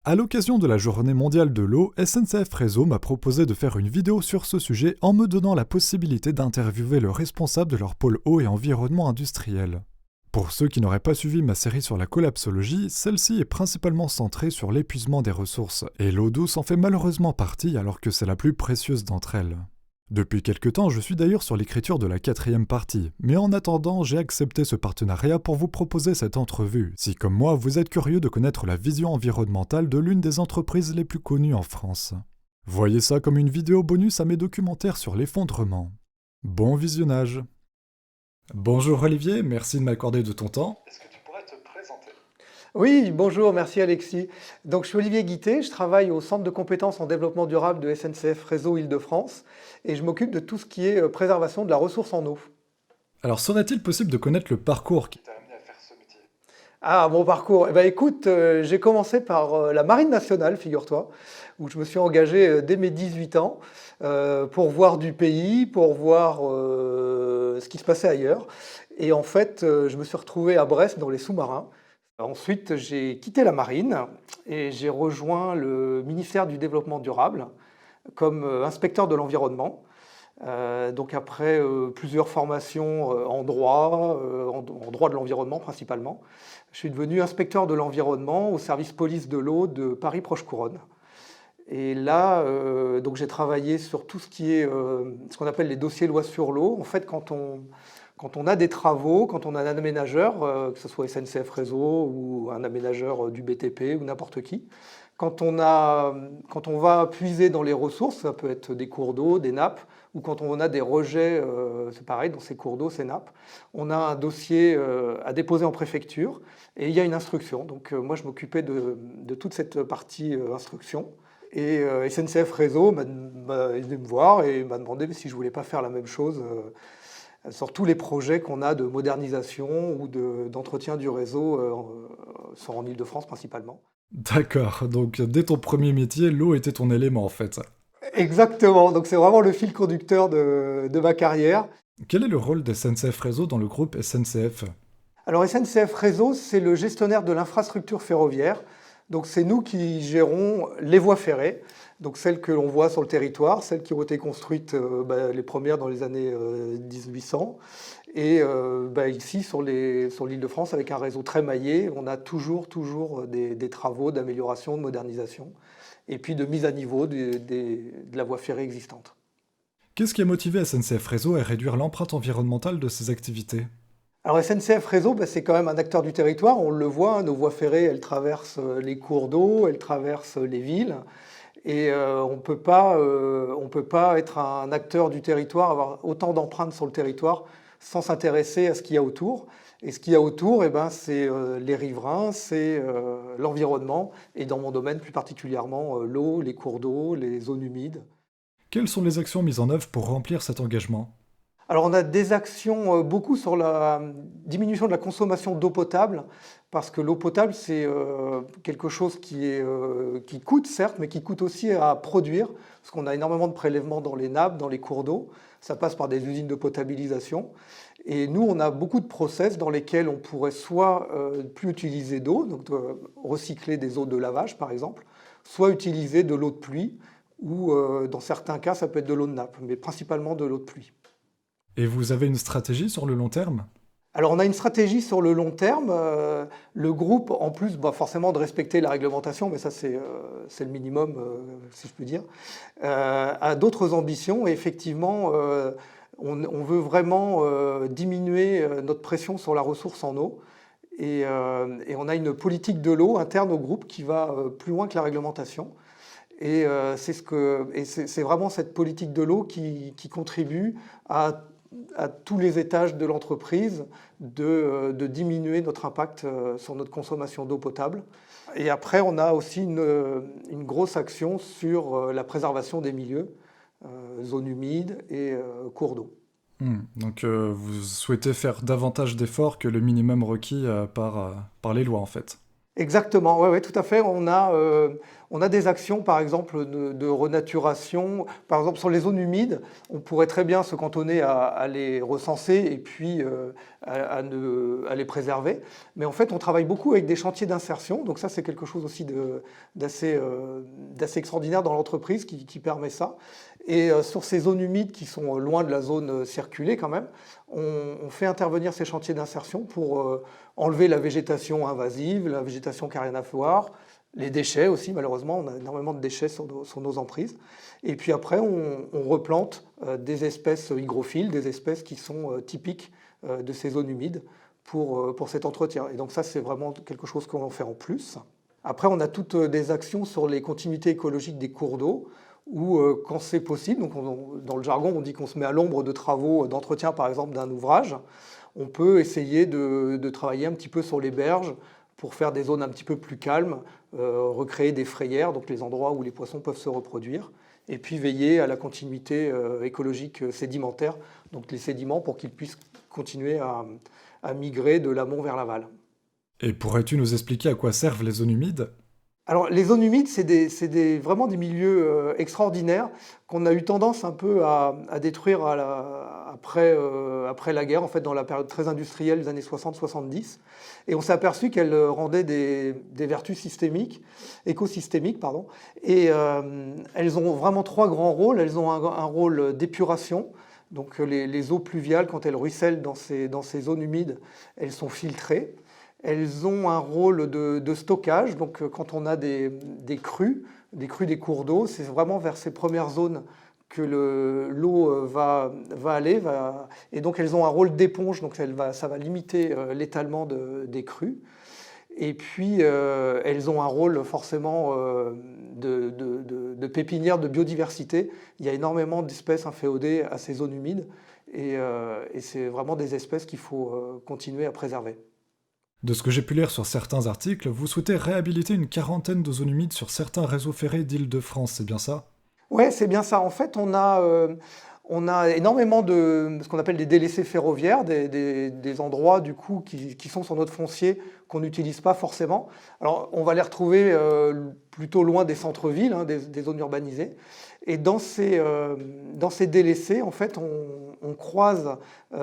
À l'occasion de la Journée mondiale de l'eau, SNCF Réseau m'a proposé de faire une vidéo sur ce sujet en me donnant la possibilité d'interviewer le responsable de leur pôle eau et environnement industriel. Pour ceux qui n'auraient pas suivi ma série sur la collapsologie, celle-ci est principalement centrée sur l'épuisement des ressources, et l'eau douce en fait malheureusement partie alors que c'est la plus précieuse d'entre elles. Depuis quelque temps, je suis d'ailleurs sur l'écriture de la 4e partie, mais en attendant, j'ai accepté ce partenariat pour vous proposer cette entrevue, si comme moi, vous êtes curieux de connaître la vision environnementale de l'une des entreprises les plus connues en France. Voyez ça comme une vidéo bonus à mes documentaires sur l'effondrement. Bon visionnage. Bonjour Olivier, merci de m'accorder de ton temps. Est-ce que tu pourrais te présenter? Oui, bonjour, merci Alexis. Donc, je suis Olivier Guittet, je travaille au Centre de compétences en développement durable de SNCF Réseau Île-de-France et je m'occupe de tout ce qui est préservation de la ressource en eau. Alors serait-il possible de connaître le parcours Qui t'a amené à faire ce métier? Ah, mon parcours. Eh ben, écoute, j'ai commencé par la Marine nationale, figure-toi, où je me suis engagé dès mes 18 ans pour voir du pays, pour voir ce qui se passait ailleurs. Et en fait, je me suis retrouvé à Brest dans les sous-marins. Ensuite, j'ai quitté la marine et j'ai rejoint le ministère du Développement durable comme inspecteur de l'environnement. Donc après plusieurs formations en droit, en droit de l'environnement principalement, je suis devenu inspecteur de l'environnement au service police de l'eau de Paris-Proche-Couronne. Et là, donc j'ai travaillé sur tout ce qui est ce qu'on appelle les dossiers loi sur l'eau. En fait, quand on a des travaux, quand on a un aménageur, que ce soit SNCF Réseau ou un aménageur du BTP ou n'importe qui, quand on va puiser dans les ressources, ça peut être des cours d'eau, des nappes, ou quand on a des rejets, c'est pareil, dans ces cours d'eau, ces nappes, on a un dossier à déposer en préfecture et il y a une instruction. Donc moi, je m'occupais de toute cette partie instruction. Et SNCF Réseau m'a venu me voir et m'a demandé si je voulais pas faire la même chose sur tous les projets qu'on a de modernisation ou d'entretien du réseau en Île-de-France principalement. D'accord, donc dès ton premier métier, l'eau était ton élément en fait. Exactement, donc c'est vraiment le fil conducteur de ma carrière. Quel est le rôle des SNCF Réseau dans le groupe SNCF? Alors SNCF Réseau, c'est le gestionnaire de l'infrastructure ferroviaire. Donc c'est nous qui gérons les voies ferrées, donc celles que l'on voit sur le territoire, celles qui ont été construites les premières dans les années 1800. Et ici sur l'Île-de-France, avec un réseau très maillé, on a toujours des travaux d'amélioration, de modernisation, et puis de mise à niveau de la voie ferrée existante. Qu'est-ce qui a motivé SNCF Réseau à réduire l'empreinte environnementale de ses activités? Alors SNCF Réseau, c'est quand même un acteur du territoire, on le voit, hein, nos voies ferrées, elles traversent les cours d'eau, elles traversent les villes, et on ne peut pas être un acteur du territoire, avoir autant d'empreintes sur le territoire sans s'intéresser à ce qu'il y a autour. Et ce qu'il y a autour, c'est les riverains, c'est l'environnement, et dans mon domaine plus particulièrement l'eau, les cours d'eau, les zones humides. Quelles sont les actions mises en œuvre pour remplir cet engagement? Alors on a des actions beaucoup sur la diminution de la consommation d'eau potable, parce que l'eau potable c'est quelque chose qui coûte certes, mais qui coûte aussi à produire, parce qu'on a énormément de prélèvements dans les nappes, dans les cours d'eau, ça passe par des usines de potabilisation, et nous on a beaucoup de process dans lesquels on pourrait soit plus utiliser d'eau, donc recycler des eaux de lavage par exemple, soit utiliser de l'eau de pluie, ou dans certains cas ça peut être de l'eau de nappe, mais principalement de l'eau de pluie. Et vous avez une stratégie sur le long terme? Alors on a une stratégie sur le long terme. Le groupe, en plus forcément de respecter la réglementation, mais ça c'est le minimum, si je puis dire, a d'autres ambitions. Et effectivement, on veut vraiment diminuer notre pression sur la ressource en eau. Et on a une politique de l'eau interne au groupe qui va plus loin que la réglementation. Et c'est vraiment cette politique de l'eau qui contribue à tous les étages de l'entreprise de diminuer notre impact sur notre consommation d'eau potable. Et après, on a aussi une grosse action sur la préservation des milieux, zones humides et cours d'eau. Donc vous souhaitez faire davantage d'efforts que le minimum requis par les lois en fait. Exactement, ouais, ouais, tout à fait. On a des actions, par exemple, de renaturation. Par exemple, sur les zones humides, on pourrait très bien se cantonner à les recenser et puis à les préserver. Mais en fait, on travaille beaucoup avec des chantiers d'insertion. Donc ça, c'est quelque chose aussi d'assez extraordinaire dans l'entreprise qui permet ça. Et sur ces zones humides qui sont loin de la zone circulée quand même, on fait intervenir ces chantiers d'insertion pour enlever la végétation invasive, la végétation qui n'a rien à voir, les déchets aussi, malheureusement, on a énormément de déchets sur nos emprises. Et puis après, on replante des espèces hygrophiles, des espèces qui sont typiques de ces zones humides pour cet entretien. Et donc ça, c'est vraiment quelque chose qu'on en fait en plus. Après, on a toutes des actions sur les continuités écologiques des cours d'eau, où quand c'est possible, donc dans le jargon, on dit qu'on se met à l'ombre de travaux d'entretien, par exemple, d'un ouvrage, on peut essayer de travailler un petit peu sur les berges pour faire des zones un petit peu plus calmes, recréer des frayères, donc les endroits où les poissons peuvent se reproduire, et puis veiller à la continuité écologique sédimentaire, donc les sédiments pour qu'ils puissent continuer à migrer de l'amont vers l'aval. Et pourrais-tu nous expliquer à quoi servent les zones humides? Alors, les zones humides, c'est vraiment des milieux extraordinaires qu'on a eu tendance un peu à détruire après la guerre, en fait, dans la période très industrielle des années 60-70. Et on s'est aperçu qu'elles rendaient des vertus écosystémiques, pardon. Et elles ont vraiment trois grands rôles. Elles ont un rôle d'épuration. Donc, les eaux pluviales, quand elles ruissellent dans ces zones humides, elles sont filtrées. Elles ont un rôle de stockage, donc quand on a des crues des cours d'eau, c'est vraiment vers ces premières zones que l'eau va aller, et donc elles ont un rôle d'éponge, donc ça va limiter l'étalement des crues. Et puis elles ont un rôle forcément de pépinière de biodiversité. Il y a énormément d'espèces inféodées à ces zones humides, et c'est vraiment des espèces qu'il faut continuer à préserver. De ce que j'ai pu lire sur certains articles, vous souhaitez réhabiliter une quarantaine de zones humides sur certains réseaux ferrés d'Île-de-France, c'est bien ça? Ouais, c'est bien ça. En fait, on a énormément de ce qu'on appelle des délaissés ferroviaires, des endroits du coup qui sont sur notre foncier qu'on n'utilise pas forcément. Alors, on va les retrouver plutôt loin des centres-villes, hein, des zones urbanisées. Et dans ces délaissés, en fait, on croise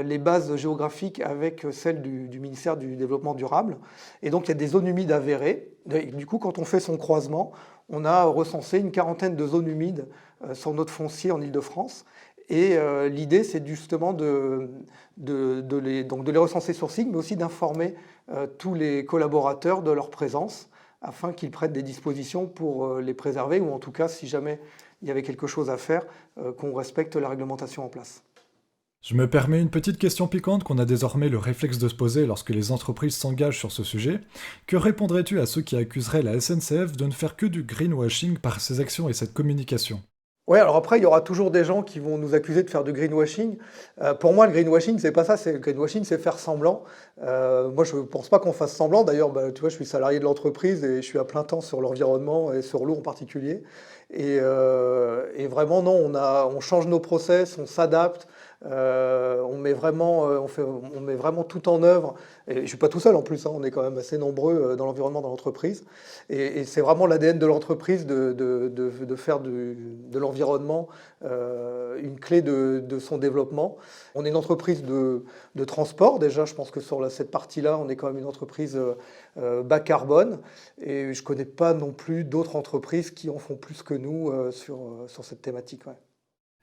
les bases géographiques avec celles du ministère du Développement durable. Et donc, il y a des zones humides avérées. Et du coup, quand on fait son croisement, on a recensé une quarantaine de zones humides sur notre foncier en Île-de-France. Et l'idée, c'est justement de les recenser sur SIG, mais aussi d'informer tous les collaborateurs de leur présence afin qu'ils prennent des dispositions pour les préserver, ou en tout cas, si jamais il y avait quelque chose à faire, qu'on respecte la réglementation en place. Je me permets une petite question piquante qu'on a désormais le réflexe de se poser lorsque les entreprises s'engagent sur ce sujet. Que répondrais-tu à ceux qui accuseraient la SNCF de ne faire que du greenwashing par ses actions et cette communication? Ouais, alors après, il y aura toujours des gens qui vont nous accuser de faire du greenwashing. Pour moi, le greenwashing, c'est pas ça. Le greenwashing, c'est faire semblant. Moi, je pense pas qu'on fasse semblant. D'ailleurs, tu vois, je suis salarié de l'entreprise et je suis à plein temps sur l'environnement et sur l'eau en particulier. Et vraiment, non, on change nos process, on s'adapte. On met vraiment tout en œuvre. Et je ne suis pas tout seul en plus, hein, on est quand même assez nombreux dans l'environnement, dans l'entreprise. Et c'est vraiment l'ADN de l'entreprise de faire de l'environnement une clé de son développement. On est une entreprise de transport, déjà, je pense que sur cette partie-là, on est quand même une entreprise bas carbone. Et je ne connais pas non plus d'autres entreprises qui en font plus que nous sur cette thématique. Ouais.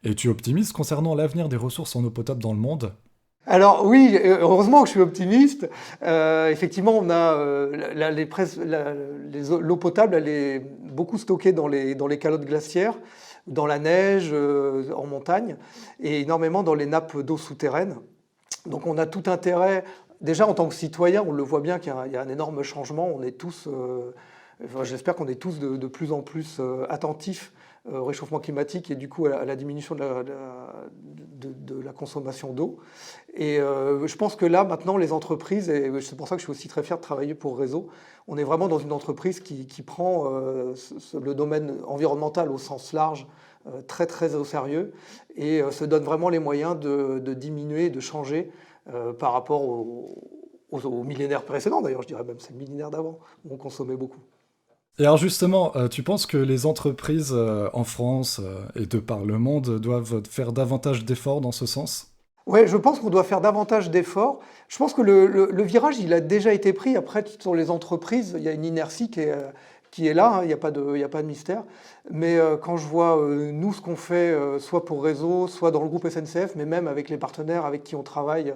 Es-tu optimiste concernant l'avenir des ressources en eau potable dans le monde? Alors oui, heureusement que je suis optimiste. Effectivement, on a l'eau potable, elle est beaucoup stockée dans les calottes glaciaires, dans la neige, en montagne, et énormément dans les nappes d'eau souterraines. Donc on a tout intérêt, déjà en tant que citoyen, on le voit bien qu'il y a un énorme changement. On est tous, j'espère qu'on est tous de plus en plus attentifs au réchauffement climatique et du coup à la diminution de la consommation d'eau. Et je pense que là, maintenant, les entreprises, et c'est pour ça que je suis aussi très fier de travailler pour Réseau, on est vraiment dans une entreprise qui prend le domaine environnemental au sens large très très au sérieux et se donne vraiment les moyens de diminuer, de changer par rapport au millénaire précédent d'ailleurs, je dirais même c'est le millénaire d'avant, où on consommait beaucoup. Et alors justement, tu penses que les entreprises en France et de par le monde doivent faire davantage d'efforts dans ce sens? Ouais, je pense qu'on doit faire davantage d'efforts. Je pense que le virage, il a déjà été pris. Après, sur les entreprises, il y a une inertie qui est là, hein, il y a pas de mystère. Mais quand je vois, nous, ce qu'on fait, soit pour Réseau, soit dans le groupe SNCF, mais même avec les partenaires avec qui on travaille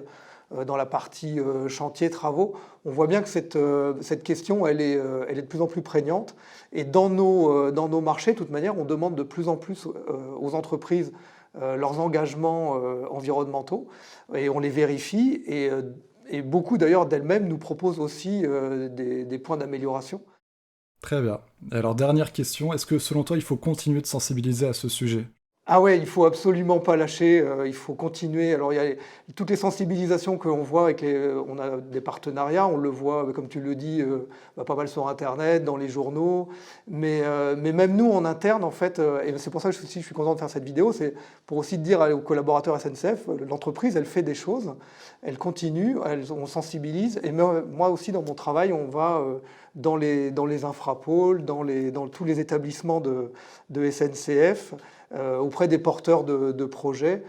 dans la partie chantier, travaux, on voit bien que cette question, elle est de plus en plus prégnante. Et dans nos marchés, de toute manière, on demande de plus en plus aux entreprises leurs engagements environnementaux et on les vérifie et beaucoup d'ailleurs d'elles-mêmes nous proposent aussi des points d'amélioration. Très bien. Et alors dernière question, est-ce que selon toi il faut continuer de sensibiliser à ce sujet? Ah ouais, il faut absolument pas lâcher, il faut continuer. Alors il y a toutes les sensibilisations que l'on voit avec on a des partenariats, on le voit, comme tu le dis, pas mal sur internet, dans les journaux, mais même nous en interne en fait, et c'est pour ça que je suis content de faire cette vidéo, c'est pour aussi dire aux collaborateurs SNCF, l'entreprise elle fait des choses, elle continue, on sensibilise, et moi aussi dans mon travail, on va dans les infrapôles, dans tous les établissements de SNCF, auprès des porteurs de projets,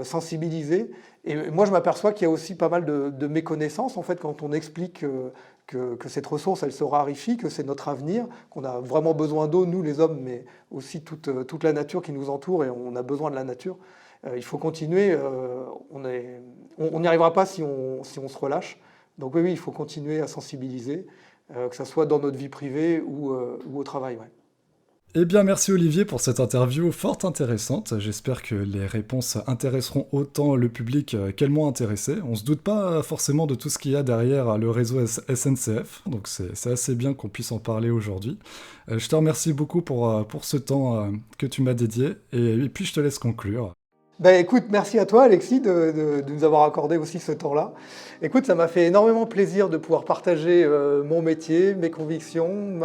sensibiliser. Et moi, je m'aperçois qu'il y a aussi pas mal de méconnaissances, en fait, quand on explique que cette ressource, elle se raréfie, que c'est notre avenir, qu'on a vraiment besoin d'eau, nous les hommes, mais aussi toute la nature qui nous entoure, et on a besoin de la nature. Il faut continuer, on n'y arrivera pas si on se relâche. Donc oui, il faut continuer à sensibiliser, que ce soit dans notre vie privée ou au travail. Ouais. Eh bien, merci Olivier pour cette interview fort intéressante. J'espère que les réponses intéresseront autant le public qu'elles m'ont intéressé. On se doute pas forcément de tout ce qu'il y a derrière le réseau SNCF, donc c'est assez bien qu'on puisse en parler aujourd'hui. Je te remercie beaucoup pour ce temps que tu m'as dédié, et puis je te laisse conclure. Ben écoute, merci à toi Alexis de nous avoir accordé aussi ce temps-là. Écoute, ça m'a fait énormément plaisir de pouvoir partager mon métier, mes convictions,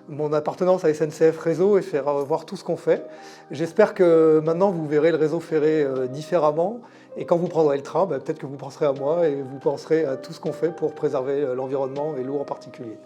mon appartenance à SNCF Réseau et faire voir tout ce qu'on fait. J'espère que maintenant vous verrez le réseau ferré différemment et quand vous prendrez le train, ben, peut-être que vous penserez à moi et vous penserez à tout ce qu'on fait pour préserver l'environnement et l'eau en particulier.